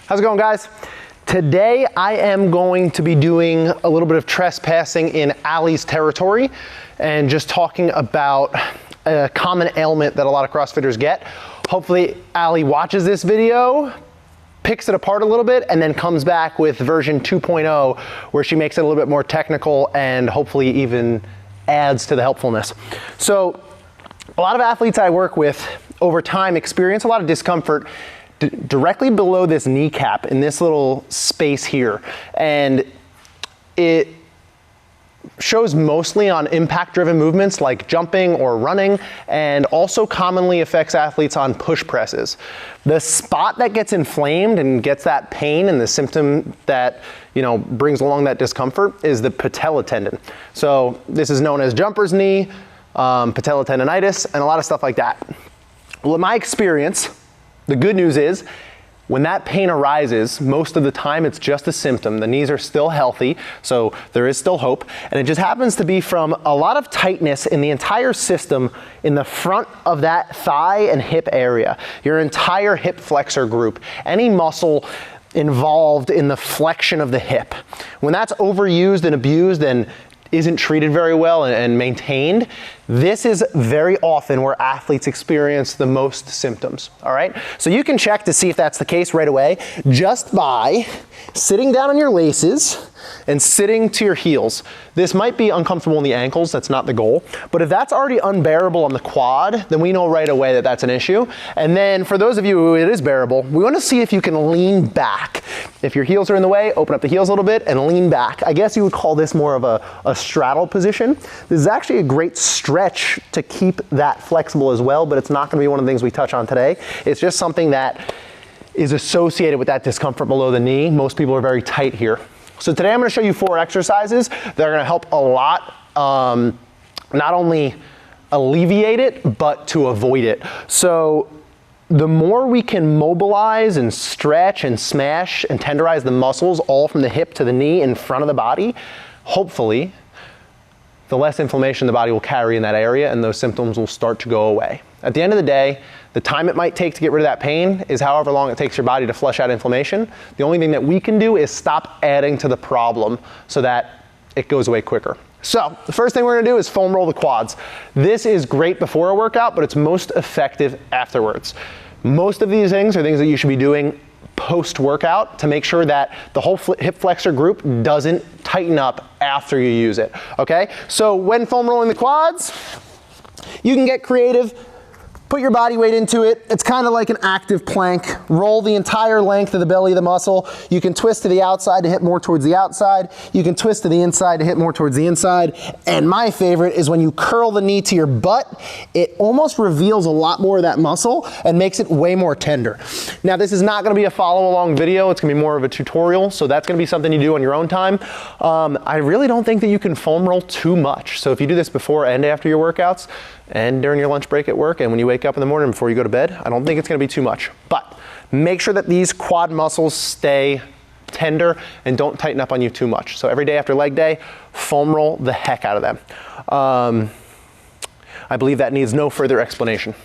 How's it going, guys? Today I am going to be doing a little bit of trespassing in Ali's territory and just talking about a common ailment that a lot of CrossFitters get. Hopefully Ali watches this video, picks it apart a little bit, and then comes back with version 2.0 where she makes it a little bit more technical and hopefully even adds to the helpfulness. So a lot of athletes I work with over time experience a lot of discomfort directly below this kneecap in this little space here. And it shows mostly on impact-driven movements like jumping or running, and also commonly affects athletes on push presses. The spot that gets inflamed and gets that pain and the symptom that brings along that discomfort is the patella tendon. So this is known as jumper's knee, patella tendonitis, and a lot of stuff like that. Well, in my experience, the good news is when that pain arises, most of the time it's just a symptom. The knees are still healthy, so there is still hope. And it just happens to be from a lot of tightness in the entire system in the front of that thigh and hip area. Your entire hip flexor group, any muscle involved in the flexion of the hip. When that's overused and abused and isn't treated very well and maintained, this is very often where athletes experience the most symptoms, all right? So you can check to see if that's the case right away just by sitting down on your laces and sitting to your heels. This might be uncomfortable in the ankles, that's not the goal, but if that's already unbearable on the quad, then we know right away that that's an issue. And then for those of you who it is bearable, we want to see if you can lean back. If your heels are in the way, open up the heels a little bit and lean back. I guess you would call this more of a straddle position. This is actually a great stretch to keep that flexible as well, but it's not going to be one of the things we touch on today. It's just something that is associated with that discomfort below the knee. Most people are very tight here. So today I'm going to show you 4 exercises that are going to help a lot, not only alleviate it, but to avoid it. So the more we can mobilize and stretch and smash and tenderize the muscles all from the hip to the knee in front of the body, hopefully, the less inflammation the body will carry in that area and those symptoms will start to go away. At the end of the day, the time it might take to get rid of that pain is however long it takes your body to flush out inflammation. The only thing that we can do is stop adding to the problem so that it goes away quicker. So the first thing we're gonna do is foam roll the quads. This is great before a workout, but it's most effective afterwards. Most of these things are things that you should be doing post-workout to make sure that the whole hip flexor group doesn't tighten up after you use it, okay? So when foam rolling the quads, you can get creative. Put your body weight into it. It's kind of like an active plank. Roll the entire length of the belly of the muscle. You can twist to the outside to hit more towards the outside. You can twist to the inside to hit more towards the inside. And my favorite is when you curl the knee to your butt, it almost reveals a lot more of that muscle and makes it way more tender. Now, this is not gonna be a follow along video. It's gonna be more of a tutorial. So that's gonna be something you do on your own time. I really don't think that you can foam roll too much. So if you do this before and after your workouts, and during your lunch break at work, and when you wake up in the morning before you go to bed, I don't think it's gonna be too much. But make sure that these quad muscles stay tender and don't tighten up on you too much. So every day after leg day, foam roll the heck out of them. I believe that needs no further explanation.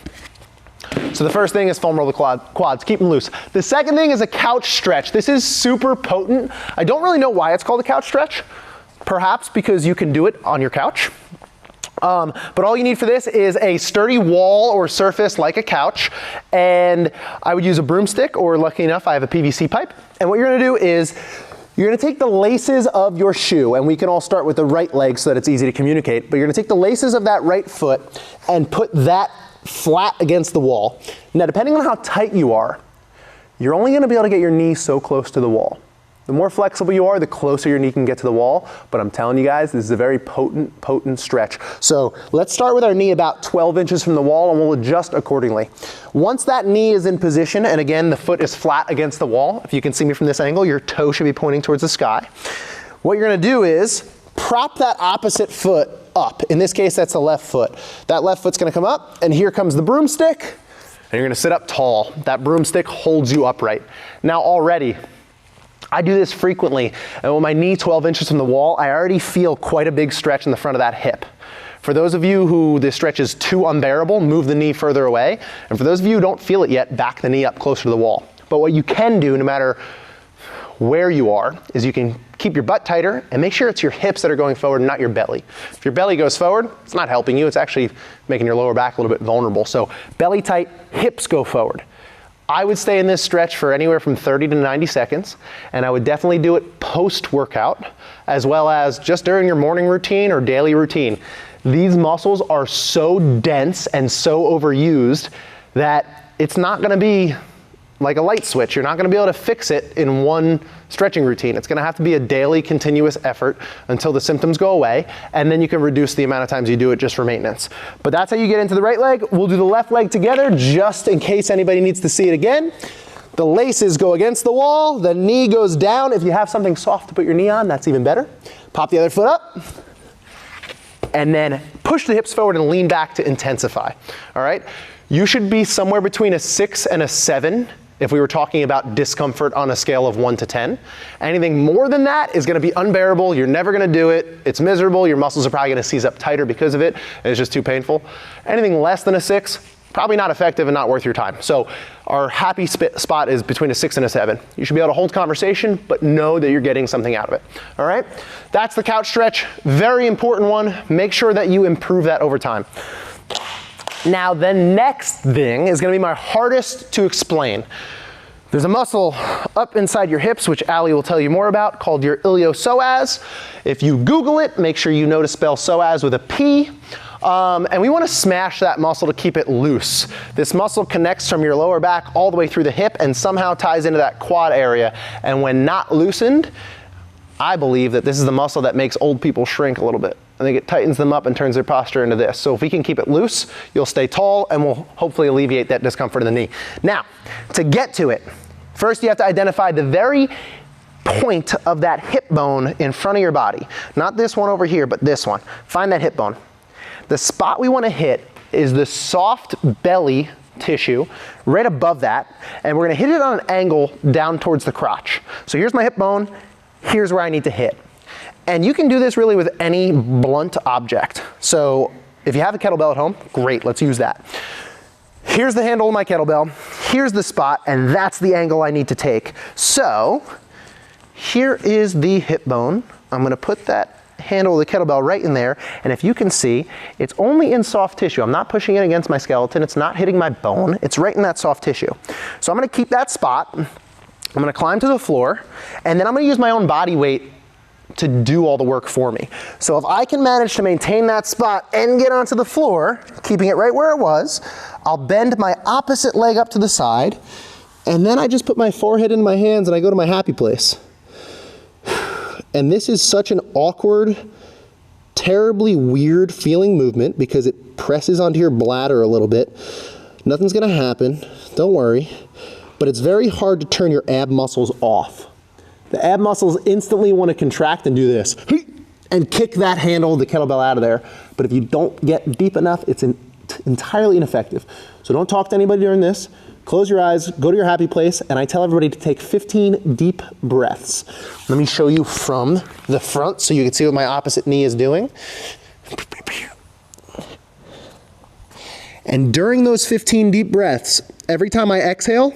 So the first thing is foam roll the quads, keep them loose. The second thing is a couch stretch. This is super potent. I don't really know why it's called a couch stretch. Perhaps because you can do it on your couch. But all you need for this is a sturdy wall or surface like a couch, and I would use a broomstick, or lucky enough I have a PVC pipe. And what you're gonna do is you're gonna take the laces of your shoe, and we can all start with the right leg so that it's easy to communicate, but you're gonna take the laces of that right foot and put that flat against the wall. Now, depending on how tight you are, you're only gonna be able to get your knee so close to the wall. The more flexible you are, the closer your knee can get to the wall. But I'm telling you guys, this is a very potent stretch. So let's start with our knee about 12 inches from the wall, and we'll adjust accordingly. Once that knee is in position, and again, the foot is flat against the wall, if you can see me from this angle, your toe should be pointing towards the sky. What you're gonna do is prop that opposite foot up. In this case, that's the left foot. That left foot's gonna come up, and here comes the broomstick, and you're gonna sit up tall. That broomstick holds you upright. Now already, I do this frequently, and with my knee 12 inches from the wall, I already feel quite a big stretch in the front of that hip. For those of you who this stretch is too unbearable, move the knee further away. And for those of you who don't feel it yet, back the knee up closer to the wall. But what you can do, no matter where you are, is you can keep your butt tighter and make sure it's your hips that are going forward, not your belly. If your belly goes forward, it's not helping you, it's actually making your lower back a little bit vulnerable. So belly tight, hips go forward. I would stay in this stretch for anywhere from 30 to 90 seconds, and I would definitely do it post-workout, as well as just during your morning routine or daily routine. These muscles are so dense and so overused that it's not gonna be like a light switch. You're not gonna be able to fix it in one stretching routine. It's gonna have to be a daily continuous effort until the symptoms go away, and then you can reduce the amount of times you do it just for maintenance. But that's how you get into the right leg. We'll do the left leg together just in case anybody needs to see it again. The laces go against the wall, the knee goes down. If you have something soft to put your knee on, that's even better. Pop the other foot up, and then push the hips forward and lean back to intensify, all right? You should be somewhere between a 6 and a 7 if we were talking about discomfort on a scale of 1 to 10. Anything more than that is gonna be unbearable. You're never gonna do it. It's miserable. Your muscles are probably gonna seize up tighter because of it, and it's just too painful. Anything less than a 6, probably not effective and not worth your time. So our happy spot is between a 6 and a 7. You should be able to hold conversation, but know that you're getting something out of it, all right? That's the couch stretch, very important one. Make sure that you improve that over time. Now, the next thing is gonna be my hardest to explain. There's a muscle up inside your hips, which Ali will tell you more about, called your iliopsoas. If you Google it, make sure you know to spell psoas with a P. And we wanna smash that muscle to keep it loose. This muscle connects from your lower back all the way through the hip and somehow ties into that quad area. And when not loosened, I believe that this is the muscle that makes old people shrink a little bit. I think it tightens them up and turns their posture into this. So if we can keep it loose, you'll stay tall and we'll hopefully alleviate that discomfort in the knee. Now, to get to it, first you have to identify the very point of that hip bone in front of your body. Not this one over here, but this one. Find that hip bone. The spot we want to hit is the soft belly tissue right above that, and we're going to hit it on an angle down towards the crotch. So here's my hip bone, here's where I need to hit. And you can do this really with any blunt object. So if you have a kettlebell at home, great, let's use that. Here's the handle of my kettlebell, here's the spot, and that's the angle I need to take. So here is the hip bone. I'm gonna put that handle of the kettlebell right in there, and if you can see, it's only in soft tissue. I'm not pushing it against my skeleton, it's not hitting my bone, it's right in that soft tissue. So I'm gonna keep that spot, I'm gonna climb to the floor, and then I'm gonna use my own body weight to do all the work for me. So if I can manage to maintain that spot and get onto the floor, keeping it right where it was, I'll bend my opposite leg up to the side, and then I just put my forehead in my hands and I go to my happy place. And this is such an awkward, terribly weird feeling movement because it presses onto your bladder a little bit. Nothing's gonna happen, don't worry, but it's very hard to turn your ab muscles off. The ab muscles instantly want to contract and do this, and kick that handle of the kettlebell out of there. But if you don't get deep enough, it's entirely ineffective. So don't talk to anybody during this. Close your eyes, go to your happy place, and I tell everybody to take 15 deep breaths. Let me show you from the front so you can see what my opposite knee is doing. And during those 15 deep breaths, every time I exhale,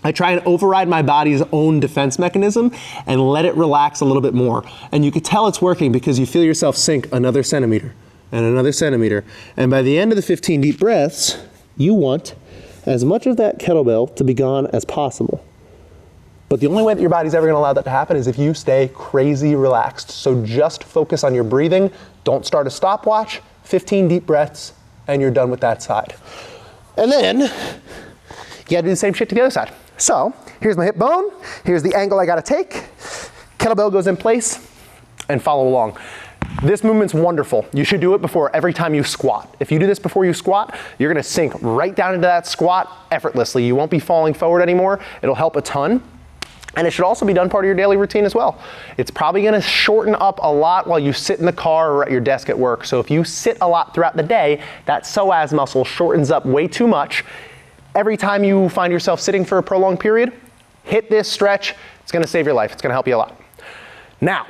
I try and override my body's own defense mechanism and let it relax a little bit more. And you can tell it's working because you feel yourself sink another centimeter and another centimeter. And by the end of the 15 deep breaths, you want as much of that kettlebell to be gone as possible. But the only way that your body's ever gonna allow that to happen is if you stay crazy relaxed. So just focus on your breathing. Don't start a stopwatch. 15 deep breaths and you're done with that side. And then you gotta do the same shit to the other side. So here's my hip bone, here's the angle I gotta take, kettlebell goes in place, and follow along. This movement's wonderful. You should do it before every time you squat. If you do this before you squat, you're gonna sink right down into that squat effortlessly. You won't be falling forward anymore. It'll help a ton. And it should also be done part of your daily routine as well. It's probably gonna shorten up a lot while you sit in the car or at your desk at work. So if you sit a lot throughout the day, that psoas muscle shortens up way too much. Every time you find yourself sitting for a prolonged period, hit this stretch. It's gonna save your life. It's gonna help you a lot. Now,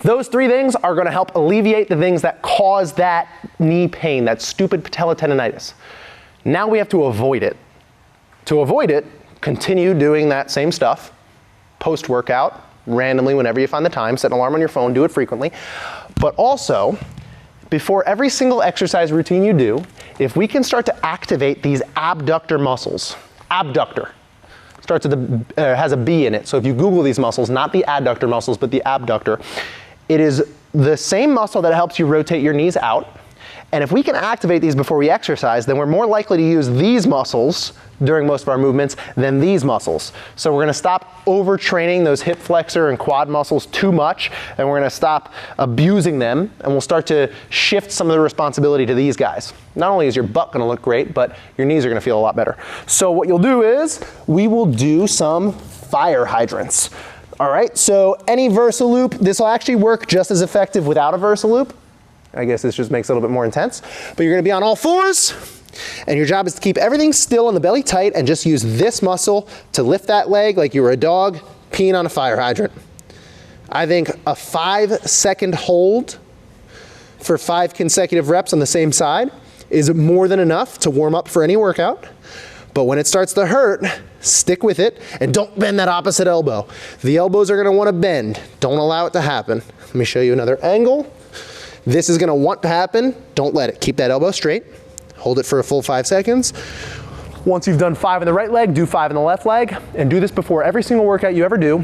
those three things are gonna help alleviate the things that cause that knee pain, that stupid patella tendonitis. Now we have to avoid it. To avoid it, continue doing that same stuff post-workout, randomly whenever you find the time. Set an alarm on your phone, do it frequently. But also, before every single exercise routine you do, if we can start to activate these abductor muscles, abductor, starts with has a B in it. So if you Google these muscles, not the adductor muscles, but the abductor, it is the same muscle that helps you rotate your knees out. And if we can activate these before we exercise, then we're more likely to use these muscles during most of our movements than these muscles. So we're gonna stop overtraining those hip flexor and quad muscles too much, and we're gonna stop abusing them, and we'll start to shift some of the responsibility to these guys. Not only is your butt gonna look great, but your knees are gonna feel a lot better. So what you'll do is, we will do some fire hydrants. All right, so any Versaloop, this will actually work just as effective without a Versaloop. I guess this just makes it a little bit more intense. But you're gonna be on all fours, and your job is to keep everything still and the belly tight and just use this muscle to lift that leg like you were a dog peeing on a fire hydrant. I think a 5-second hold for 5 consecutive reps on the same side is more than enough to warm up for any workout. But when it starts to hurt, stick with it and don't bend that opposite elbow. The elbows are gonna wanna bend. Don't allow it to happen. Let me show you another angle. This is gonna want to happen. Don't let it. Keep that elbow straight. Hold it for a full 5 seconds. Once you've done 5 in the right leg, do 5 in the left leg, and do this before every single workout you ever do.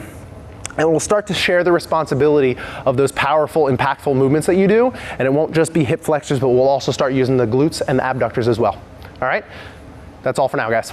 And we'll start to share the responsibility of those powerful, impactful movements that you do, and it won't just be hip flexors, but we'll also start using the glutes and the abductors as well. All right? That's all for now, guys.